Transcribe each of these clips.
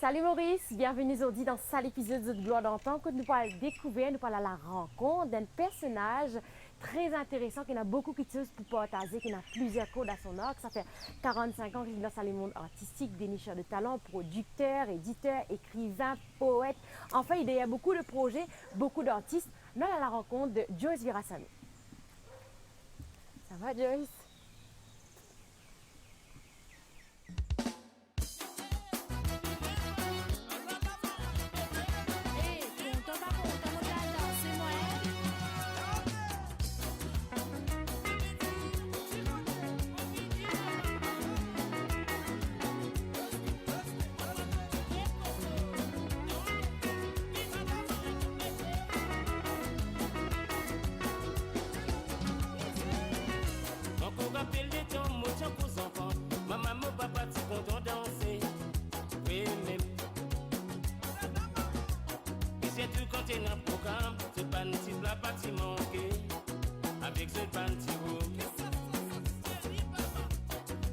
Salut Maurice, bienvenue aujourd'hui dans cet épisode de Gloire d'antan que nous allons découvrir, nous allons à la rencontre d'un personnage très intéressant qui a beaucoup de choses pour partager, qui a plusieurs codes à son arc. Ça fait 45 ans qu'il est dans le monde artistique, dénicheur de talent, producteur, éditeur, écrivain, poète. Enfin, il y a beaucoup de projets, beaucoup d'artistes. Nous allons à la rencontre de Joyce Virasamy. Ça va Joyce? Avec ce panty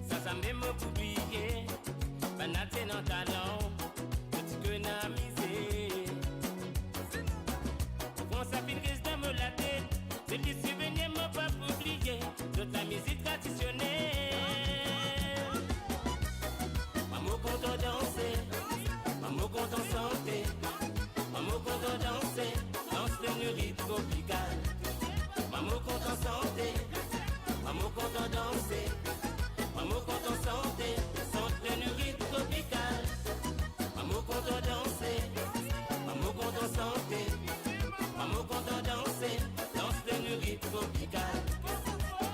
ça même oublié, banaté dans talent, petit que n'a misé. Quand ça finit que je me la tête, c'est qui souvenir m'a pas oublié, de la musique traditionnelle. Maman content danser, maman content chanter, maman content danser, danse le rythme tropical. Maman content santé, maman content danser, maman content santé, chante le rythme tropical. Maman content danser, maman content santé, maman content danser, danse le rythme tropical.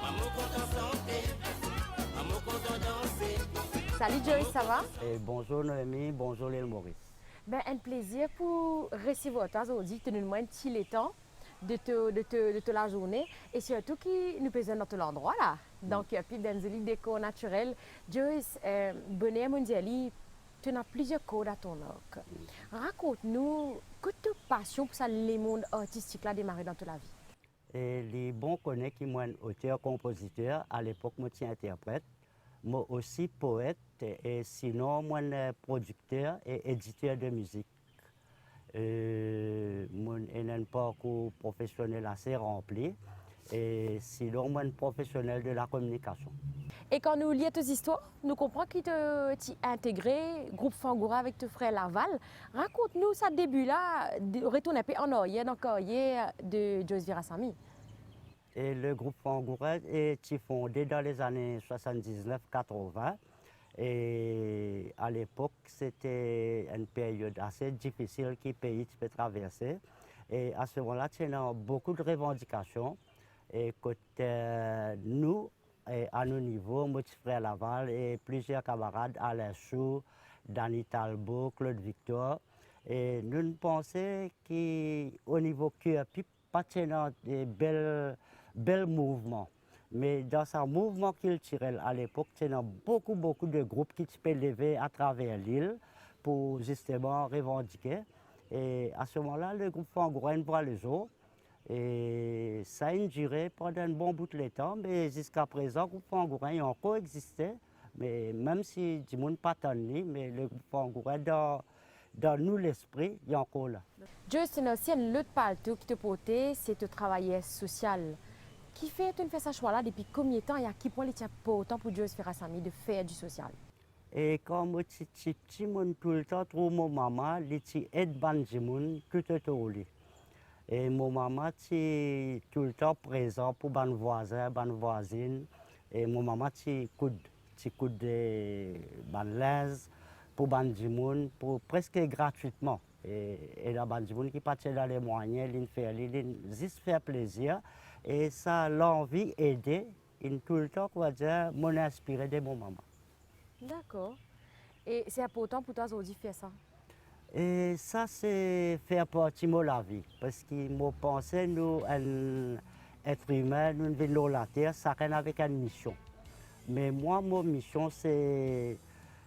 Maman content santé, maman content danser. Salut Joyce, ça va? Bonjour Noémie, bonjour Lél Maurice. Ben, un plaisir pour recevoir toi aujourd'hui, tu nous demandes si le temps de te la journée et surtout qui nous présente dans tout l'endroit là. Donc, il y a plus d'un joli décor naturel. Joyce, bonnet mondiali, tu as plusieurs codes à ton arc. Raconte-nous, que ta passion pour ça, les mondes artistiques là démarré dans toute la vie? Et les bons connaissent qui moi auteur-compositeur, à l'époque moi suis interprète, moi aussi poète et sinon moi producteur et éditeur de musique. Mon un parcours professionnel assez rempli et sinon moi un professionnel de la communication. Et quand nous lisons tes histoires, nous comprenons que tu as intégré groupe Fangoura avec ton frère Laval. Raconte-nous ça début là, retourne un peu en arrière dans le carrière de Joyce Virasamy. Et le groupe Fangoura est fondé dans les années 79-80. Et à l'époque, c'était une période assez difficile que le pays peut traverser. Et à ce moment-là, il y a beaucoup de revendications. Et côté nous, à nos niveaux, mon petit frère Laval et plusieurs camarades, Alain Chou, Danny Talbot, Claude Victor. Et nous pensons qu'au niveau QAP, pas de bel mouvements. Mais dans ce mouvement culturel à l'époque, il y a beaucoup de groupes qui se lever à travers l'île pour justement revendiquer. Et à ce moment-là, le groupe Fangoura voit le jour. Et ça a duré pendant un bon bout de temps, mais jusqu'à présent, le groupe Fangoura a encore existé. Mais même si du monde pas tanné, mais le groupe Fangoura dans nous l'esprit, il est encore là. Joyce, c'est aussi un autre partout qui te portait, c'est de travailler social. Qui fait tu fais ce choix-là depuis combien de temps et à quel point il est important pour Joyce Virasamy de faire du social? Et quand je suis petit, tout le temps, trouve mon maman, elle aide les gens tout autour. Et mon maman est tout le temps présent pour les voisins, les voisines. Et mon maman coûte des linges pour les gens pour presque gratuitement. Et là, les gens qui partent dans les moyens, ils juste faire plaisir. Et ça a l'envie d'aider, tout le temps, m'ont inspiré de mon maman. D'accord. Et c'est important pour toi aujourd'hui de faire ça? Et ça, c'est faire partie de la vie. Parce que je pense que nous, être humain, nous venons sur la terre, ça rien avec une mission. Mais moi, ma mission, c'est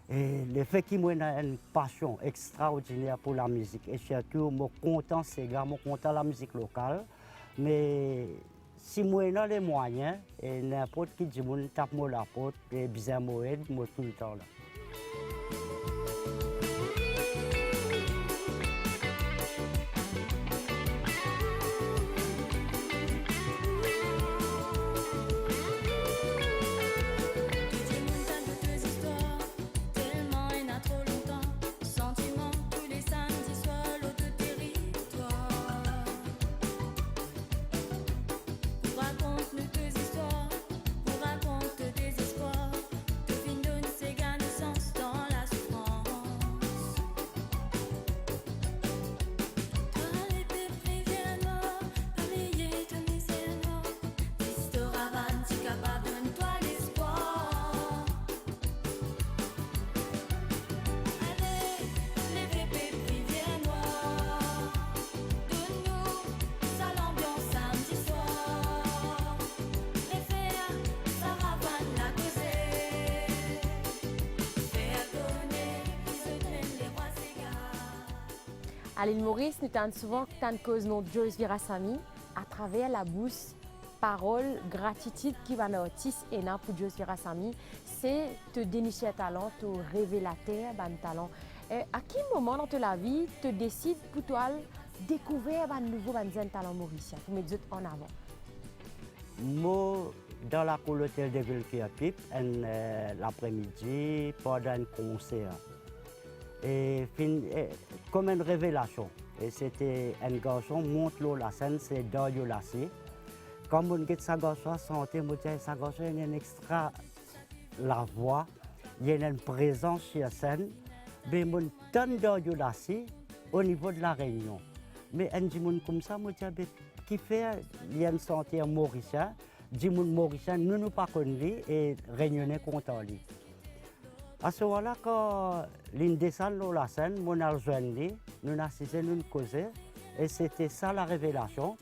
le fait qu'il y a une passion extraordinaire pour la musique. Et surtout, je suis content, je suis content de la musique locale. Mais si moi j'ai les moyens, n'importe qui dit que je tape la porte, et bien moi tout le temps là. À l'île Maurice, nous t'en souvent tant cause nom Joyce Virasamy à travers la bouche, parole, gratitude qui va dans artiste et non pour Joyce Virasamy, c'est te dénicher un talent, te révélateur un talent. À quel moment dans ta vie te décides pour toi découvrir un nouveau talent mauricien pour mettre en avant? Moi, dans la cour l'hôtel de ville qui pipe, l'après-midi, pendant un concert. Comme une révélation. Et c'était un garçon, monte la scène, c'est Dario Lassi. Quand on dit ce garçon santé, on dit que ce garçon il y a un extra la voix, il y a une présence sur scène. Mais on donne Dario Lassi au niveau de la réunion. Mais un dit comme ça, on dit qui fait il y a une santé mauricien, dit mauricien, nous ne pas connus et réunionnais contre lui. À ce moment-là, quand l'une descend dans la scène, on a rejoint lui, nous avons assisté, nous causé, et c'était ça la révélation.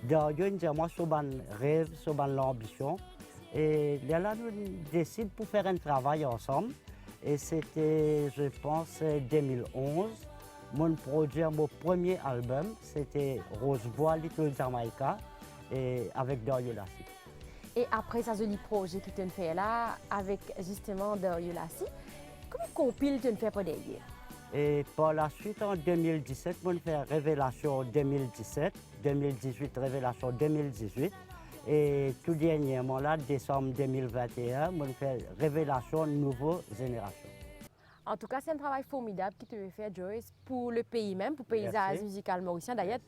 D'ailleurs, nous avons sur un rêve, sur l'ambition, et là, nous décidons pour faire un travail ensemble. Et c'était, je pense, 2011. Mon produit, mon premier album, c'était Rosebois, Little Jamaica, et avec Dario Lassi. Et après ça, joli projet que tu as fait là, avec justement Dario Lassi, comment compile tu as fait pour derrière? Et par la suite, en 2017, on fait Révélation 2017, 2018, Révélation 2018. Et tout dernièrement, là, décembre 2021, on fait Révélation Nouvelle Génération. En tout cas, c'est un travail formidable que tu as fait, Joyce, pour le pays même, pour le paysage musical mauricien. D'ailleurs,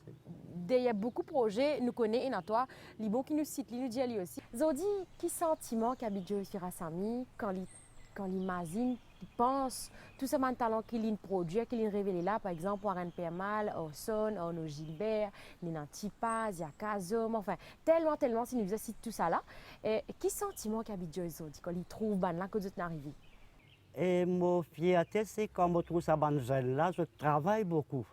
il y a beaucoup de projets, nous connaissons, et toi, les bons qui nous citent, nous disent aussi. Zodi, quel sentiment qu'habite Joyce Virasamy quand il imagine, il pense, tout ce talent qu'il produit, qu'il révélé là, par exemple, Warren Permal, Orson, Arnaud Gilbert, Nina Tipa, Zia Kazom, enfin, tellement, si nous faisons tout ça là. Quel sentiment qu'habite Joyce Zodi quand il trouve là que vous êtes arrivé? Et mon fierté, c'est quand je trouve ça là, je travaille beaucoup.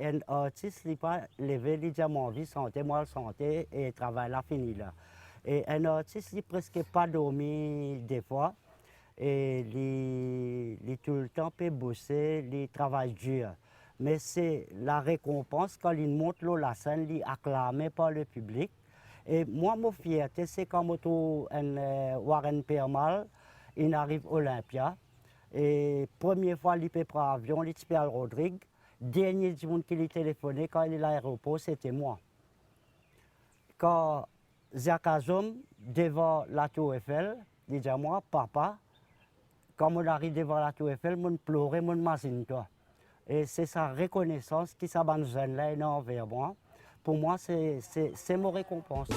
Un artiste, il pas levé, il dit mon vie, santé, moi, santé, et travail là, fini là. Et un artiste, il presque pas dormi des fois. Et il tout le temps peut bosser, il travaille dur. Mais c'est la récompense quand il monte la scène, il est acclamé par le public. Et moi, mon fierté, c'est quand je trouve un Warren Permal, il arrive à Olympia. Et première fois, il peut prendre l'avion, il s'appelle Rodrigue. Dernier jour qu'il a téléphoné quand il est à l'aéroport, c'était moi. Quand Jacques Azom, devant la Tour Eiffel, il dit à moi, papa, quand on arrive devant la Tour Eiffel, on pleurait, on m'imagine toi. Et c'est sa reconnaissance qui s'abandonne là envers moi. Pour moi, c'est mon récompense.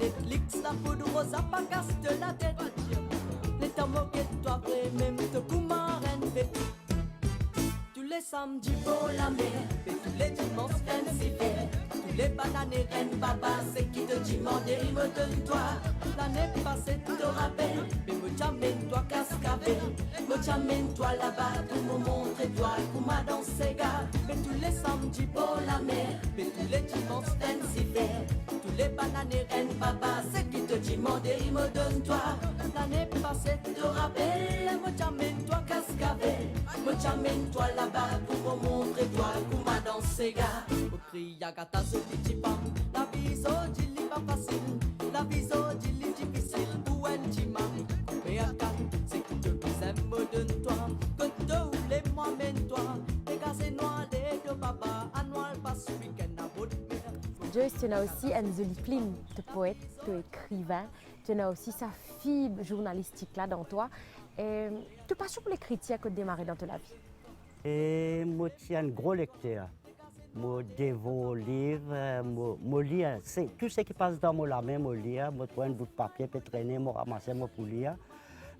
Netflix, la poudre aux apagasse de la tête. Les moquette-toi vrai, même te coumarène fait. Tous les samedis pour la mer, et tous les dimanches fancy fair. Tous les bananes et reines baba, c'est qui te demande et il me donne toi. L'année passée, tu te rappelles, mais me t'amène-toi cascavel. Me t'amène-toi là-bas, tout me montre-toi, comment danser gars. Mais tous les samedis pour la mer, mais tous les dimanches fancy fair. Les bananes et reines papa, c'est qui te demande et il me donne toi. L'année passée, tu te rappelles, moi t'amène-toi cascavel. Moi t'amène-toi là-bas pour me montrer toi comment danser gars. Au cri yagata ce petit pam, la vie dit pas facile, la vie dit difficile pour un petit mari. Coupé à quatre, c'est qui te aime me donne toi. Que te voulais moi mène toi, les gars c'est noir les deux papa, à noir pas suivi. Joyce, tu as aussi une jolie plume de poète, de écrivain. Tu as aussi sa fibre journalistique là dans toi. Tu passes pour l'écriture que tu démarrer dans ta vie. Et moi, je suis un gros lecteur. Je dévore livres, je lis. Tout ce qui passe dans la main, je lis. Je prends un bout de papier, je traîner, je ramasse pour lire.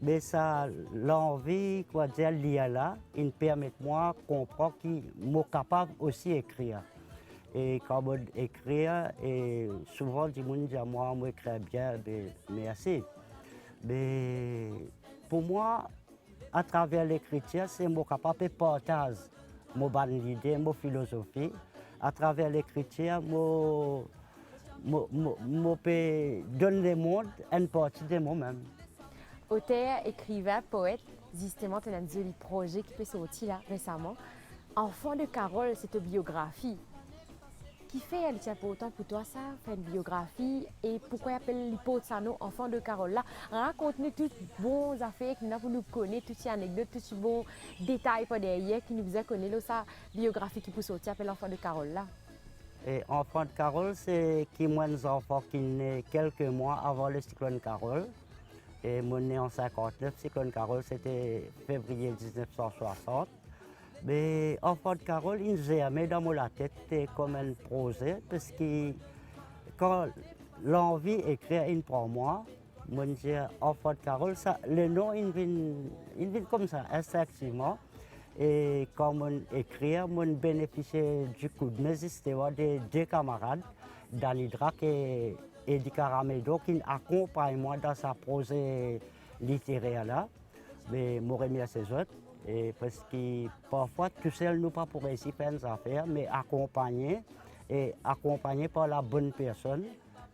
Mais ça, l'envie, quoi dire, lire là, il me permet moi de comprendre que je suis capable aussi d'écrire. Et quand je écris, et souvent, les gens disent moi, je écris bien, mais merci. Mais pour moi, à travers l'écriture, c'est moi capable de partager mes bonnes idées, mes philosophies. À travers l'écriture, je peux donner au monde une partie de moi-même. Auteur, écrivain, poète, justement, tu as un joli projet qui peut sortir là récemment. Enfant de Carole, c'est ta biographie. Qui fait, elle tient pour autant pour toi ça, faire une biographie et pourquoi elle appelle l'hypothèse enfant de Carole là. Raconte-nous toutes les bonnes affaires qui nous pour nous connaître, toutes ces anecdotes, tous ces bons détails par derrière qui nous a connu sa biographie qui peut sortir appelle l'enfant de Carole là. Et enfant de Carole, c'est qui moi des enfants qui naissent quelques mois avant le cyclone Carole. Et moi né en 59, le cyclone Carole c'était février 1960. Mais enfant de Carole, il germait dans la tête comme un projet parce que quand l'envie d'écrire il prend moi, je dis enfant de Carole, ça, le nom il vient comme ça, instinctivement. Et quand je écris, je bénéficie du coup de mes histoires de deux camarades, Danny Drac et Eddie Caramedo, qui accompagnent moi dans ce projet littéraire là. Mais je remercie les autres. Et parce que parfois, tout seul, nous pas pour réussir à faire des affaires, mais accompagné par la bonne personne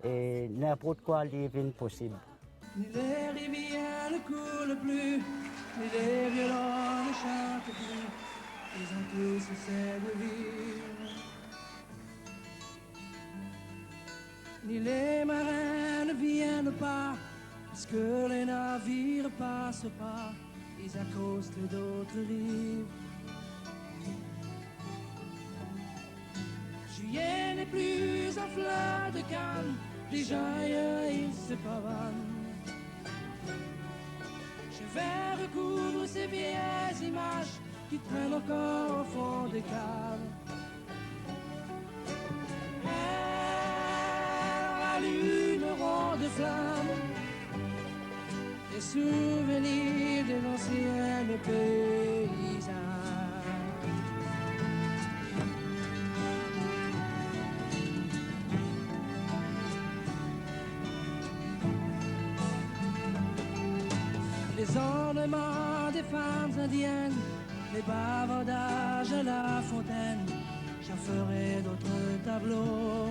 et n'importe quoi est possible. Ni les rivières ne coulent plus, ni les violons ne chantent plus, ils ont tous cessé de vivre. Ni les marins ne viennent pas, parce que les navires passent pas. Ils accostent d'autres rives. Juillet n'est plus en fleur de canne, les ailleurs ils se pavanent. Je vais recoudre ces vieilles images qui traînent encore au fond des caves. Elles allumeront de flammes les souvenirs de l'ancienne paysanne. Les ornements des femmes indiennes, les bavardages à la fontaine, j'en ferai d'autres tableaux.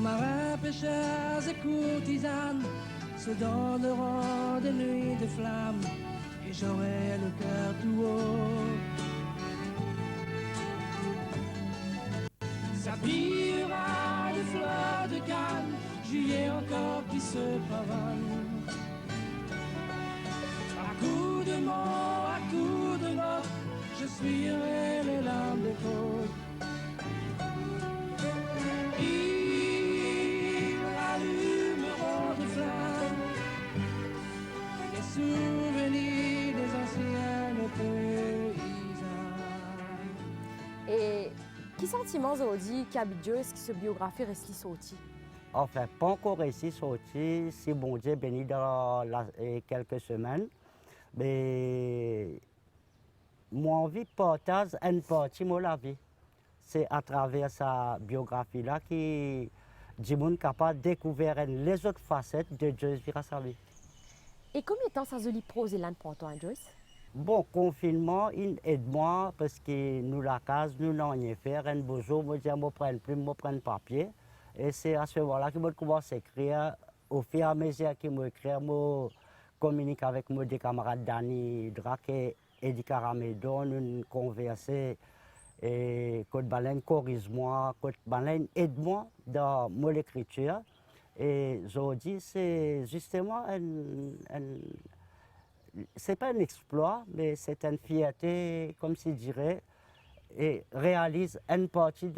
Marins, pêcheurs et courtisanes se donneront des nuits de flammes et j'aurai le cœur tout haut. S'habillera de fleurs de canne, juillet encore qui se pavane. À coups de mots, à coups de mots, je suivrai les lames des côtes. Souvenirs des anciennes paysannes. Et quel sentiment aujourd'hui qu'habite Joyce qui se biographie reste sorti? Enfin, pas encore réussi à sortir, si bon Dieu béni dans quelques semaines. Mais mon envie partage une partie de la vie. C'est à travers sa biographie-là que du monde capable de découvrir les autres facettes de Joyce Virasavi. Et combien de temps ça se prose là pour toi, Joyce? Bon, confinement, il aide moi parce que nous, la case, nous n'avons rien fait. Un beau jour, je dis, je prends une plume, je prends un papier. Et c'est à ce moment-là que je commence à écrire. Au fur et à mesure que je écris, je communique avec mes deux camarades Danny Drac et Eddie Caramedo. Nous conversons. Et Côte Baleine corrige-moi, Côte Baleine aide-moi dans mon écriture. Et aujourd'hui, c'est justement c'est pas un exploit, mais c'est une fierté, comme je dirais, et réalise une partie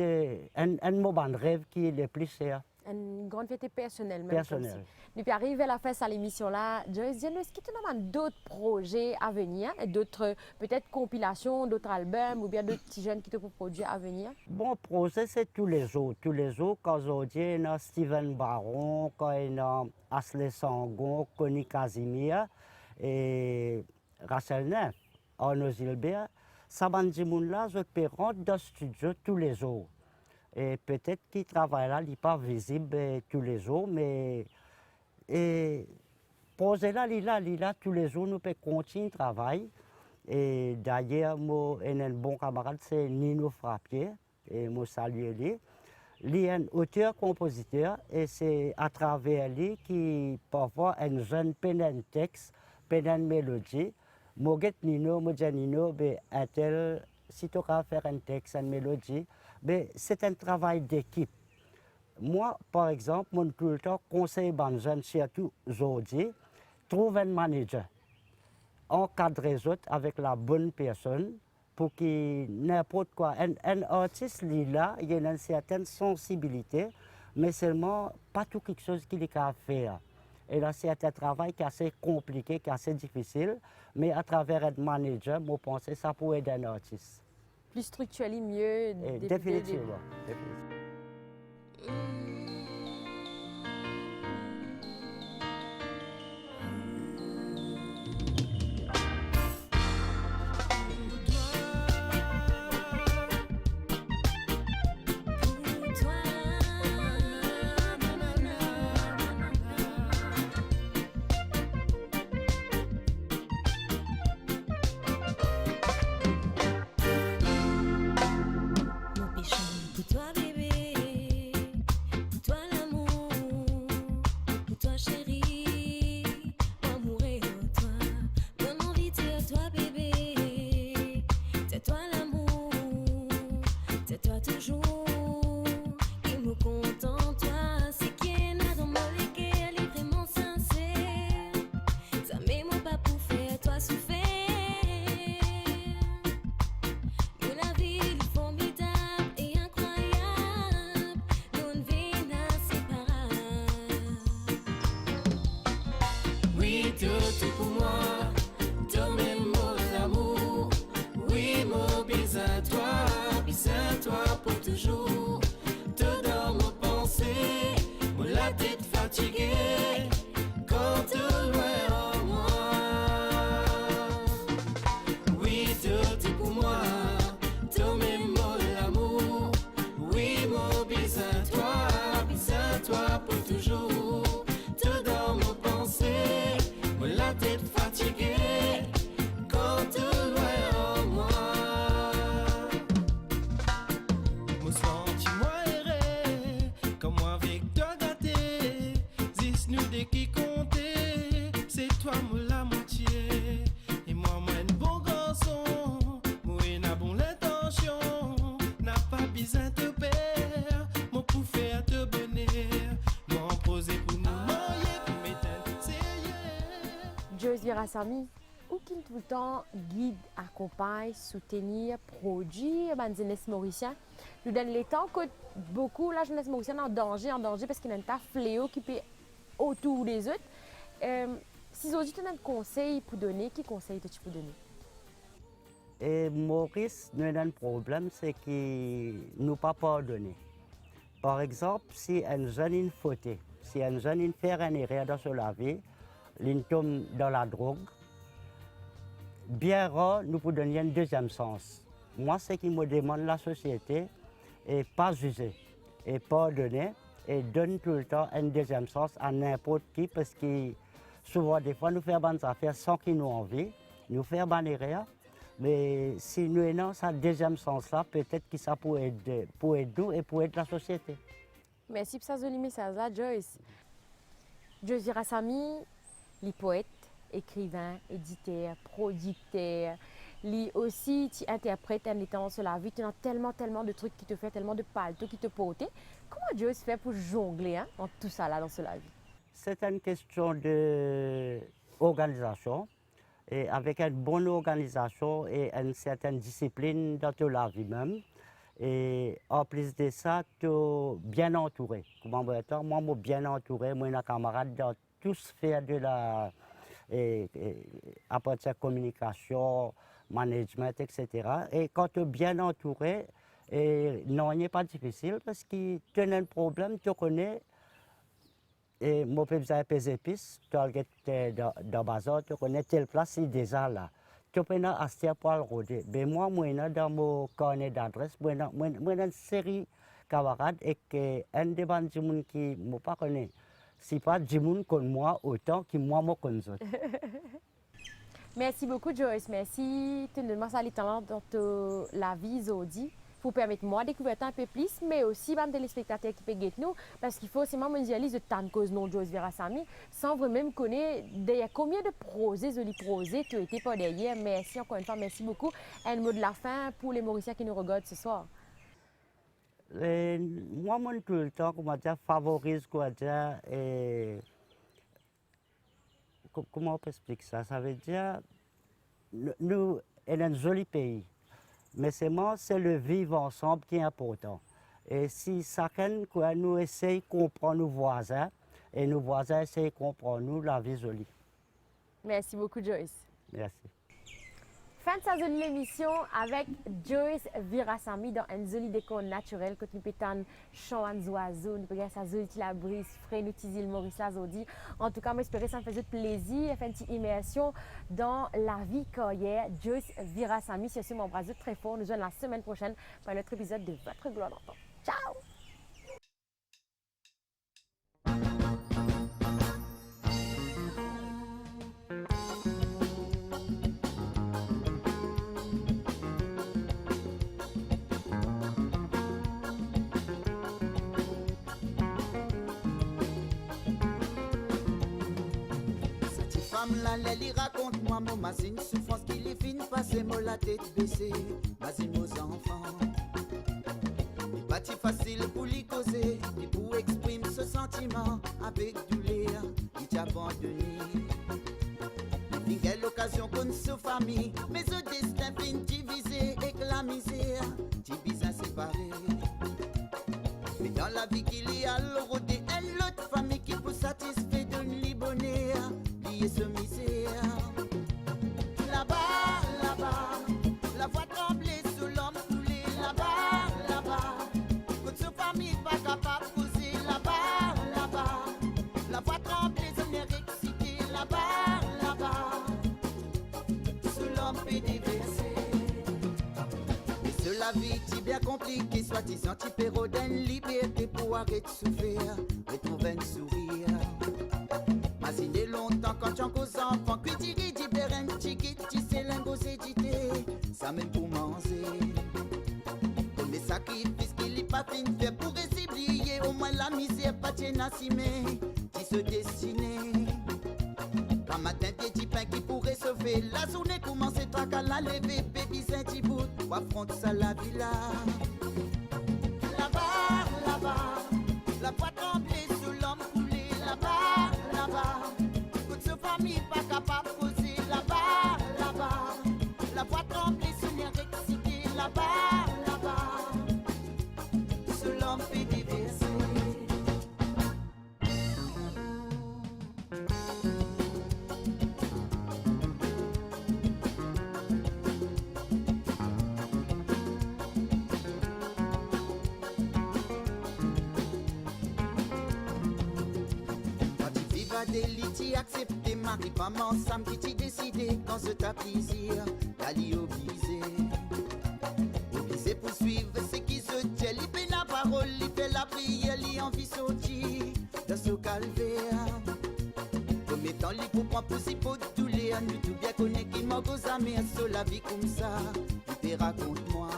un moment de rêve qui est le plus cher. Une grande fierté personnelle. Même Personnelle. comme si. Depuis arriver à la fin de cette émission-là, Joyce, dis-nous, est-ce que tu as d'autres projets à venir, d'autres peut-être compilations, d'autres albums ou bien d'autres petits jeunes qui te produire à venir? Bon, projet, c'est tous les jours. Tous les jours, quand aujourd'hui, il y a Steven Baron, quand il y a Ashley Sangon, Connie Casimir et Rachel Neff, Arnaud Gilbert, ça m'a dit, là, je peux rentrer dans le studio tous les jours. Et peut-être qu'il travaille là, il n'est pas visible tous les jours, mais et projet là, il est là tous les jours, nous pouvons continuer le travail. Et d'ailleurs, moi, un bon camarade, c'est Nino Frappier, et moi salue lui. Lui est un auteur-compositeur, et c'est à travers lui qui parfois un jeune peine un texte, peine une mélodie. Moi, Nino, moi, Nino, un tel, si tu as faire un texte, une mélodie, c'est un travail d'équipe. Moi, par exemple, mon tout le temps conseille aux jeunes, surtout aujourd'hui, trouve un manager, encadre les autres avec la bonne personne pour que n'importe quoi. Un artiste, là, il y a une certaine sensibilité, mais seulement pas tout quelque chose qu'il a à faire. Et là, c'est un travail qui est assez compliqué, qui est assez difficile, mais à travers un manager, je pense que ça pourrait aider un artiste. Plus structuré, mieux. Définitivement. Sami, ou qui tout le temps guide, accompagne, soutenir, produire la jeunesse mauricienne. Nous donne les temps que beaucoup la jeunesse mauricienne en danger parce qu'il y a un tas de fléaux qui peut autour des autres. Si aujourd'hui tu as un conseil pour donner, quel conseil tu peux donner? Et Maurice, nous avons un problème, c'est qu'il ne nous pas pardonner. Par exemple, si un jeune fauté, si un jeune fait une erreur dans sa vie, il tombe dans la drogue, bien rare, nous pouvons donner un deuxième sens. Moi, ce qui me demande la société, est pas juger, et pardonner, et donner tout le temps un deuxième sens à n'importe qui, parce que souvent, des fois, nous faisons des affaires sans qu'ils nous envie, nous faisons des erreurs, mais si nous avons ce deuxième sens-là, peut-être que ça peut aider nous et pour aider la société. Merci pour ce message-là, Joyce. Joyce Virasamy, les poètes, écrivain, éditeur, producteur, lui aussi tu interprètes en étant sur la vie, tu as tellement de trucs qui te font, tellement de paletots qui te portent. Comment Joyce fait pour jongler dans tout ça là dans la vie? C'est une question d'organisation. et avec une bonne organisation et une certaine discipline dans toute la vie même. Et en plus de ça, tu es bien entouré. Comment moi, je suis bien entouré, moi, j'ai des camarades dans toute sphère de la à partir de communication, management, etc. Et quand tu es bien entouré, non, il n'est pas difficile parce que tu as un problème, tu connais. Et moi, je peux des épices, tu as dans le bazar, tu connais telle place, c'est déjà là. Tu peux acheter pour le rôder. Mais moi, dans mon carnet d'adresse, moi, une série de camarades et un des gens qui ne me connaissent pas. C'est pas du monde comme moi autant que moi me connais. Merci beaucoup, Joyce. Merci. Tu nous demandes ça dans la vie, Zodi. Pour permettre moi de découvrir un peu plus, mais aussi les téléspectateurs qui peuvent nous, parce qu'il faut aussi mondialiser de tant de causes non Joyce Virasamy, sans vraiment connaître derrière combien de projets, tu étais pas derrière. Merci encore une fois, merci beaucoup. Un mot de la fin pour les Mauriciens qui nous regardent ce soir. Moi, tout le temps, favorise, comment on peut expliquer ça? Ça veut dire, nous, c'est un joli pays, mais c'est le vivre ensemble qui est important. Et si chacun, nous essayons de comprendre nos voisins, et nos voisins essayent de comprendre nous, la vie jolie. Merci beaucoup, Joyce. Merci. Fin de sa jolie émission avec Joyce Virasamy dans un joli décor naturel. Quand nous pétons chant oiseaux, nous prenons sa jolie la brise, frais, nous tisons le Maurice Lazodi. En tout cas, j'espère que ça me faisait plaisir. Faire une petite immersion dans la vie carrière. Joyce Virasamy, c'est mon bras très fort. Nous allons la semaine prochaine pour un autre épisode de Votre Gloire d'Antan. Ciao! La Lely raconte-moi mon mazine, souffrance qui les fine passer, moi la tête baissée, mazine aux enfants. Il pas si facile pour lui causer, et pour exprimer ce sentiment avec douleur, il t'a abandonné. Il y a l'occasion qu'on se famille, mais au destin fin divisé et que la misère, divise séparé. Mais dans la vie qu'il y a l'aurodé, elle l'autre famille qui peut satisfaire de lui bonheur. Ce misère. Là-bas, là-bas, la voix tremblée sous l'homme coulé. Là-bas, là-bas, toute sa famille pas capable de poser. Là-bas, là-bas, la voix tremblée, son air excité. Là-bas, là-bas, sous l'homme peut déverser. Et sur la vie, c'est bien compliqué, soit-disant, tu peux redonner liberté pour arrêter de souffrir, retrouver un sourire. Imaginez longtemps quand tu as aux enfants, que tu dis différent, tu sais l'ingos édité, ça même pour manger. Comme les sacrifices qu'il n'est pas fin de faire pour oublier, au moins la misère pas tienne à s'y qui se dessiner. Quand matin, des petits pains qui pourraient sauver, la journée commence et toi qu'à la lever, bébé Saint-Thibaut, pour affronter ça la villa. Là-bas, là-bas, la voix tremblée sous l'homme coulé, là-bas. Toute sa famille pas capable de poser. Là-bas, là-bas, la voix tremblée, son air excité. Là-bas, là-bas, ce l'homme fait déverser. Délit, accepté, mari, femme ensemble, qui t'y décidé, quand ce t'a plaisir, d'aller obliger. Obliger pour suivre ce qui se tient, il fait la parole, il fait la prière, il envie sortir de ce calvaire. Comme étant libre pour prendre possible pour tous les ans, nous tout bien connaît qui m'a gosé, mais sur la vie comme ça, tu te raconte-moi.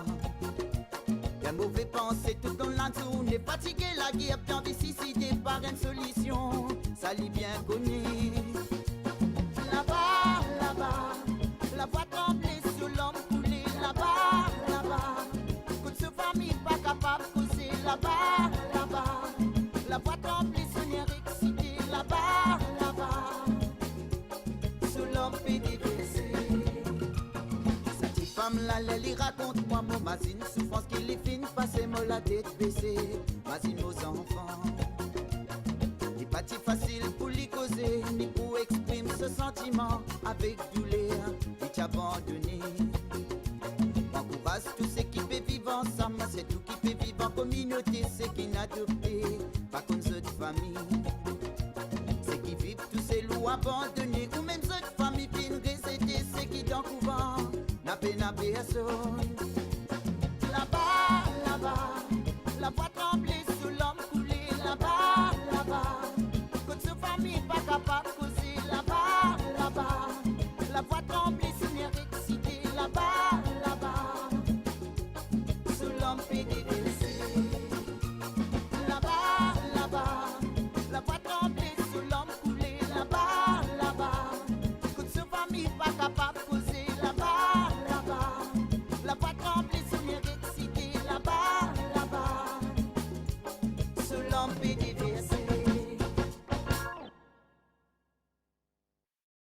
Y'a mauvais pensée tout dans la journée, fatigué la guerre, puis envie suicider par une solution. Ça l'y bien connu. Là-bas, là-bas, la voix tremblée sur l'homme coulé. Là-bas, là-bas, toute sa famille pas capable de causer. Là-bas, là-bas, la voix tremblée, son air excité. Là-bas, là-bas, sur l'homme peut déverser. femme la lèli raconte moi mon masine souffrance qui les fin passer moi la tête baissée masine aux enfants. N'est pas si facile pour lui causer ni pour exprimer ce sentiment avec douleur et t'abandonner. Encourage tous ceux qui peuvent vivre ensemble, c'est tout qui peut vivre en communauté, ceux qui n'adoptent pas comme autres familles. Ceux qui vivent tous ces loups abandonnés ou même autres familles qui restent ceux qui dans le couvent n'a peine à personne.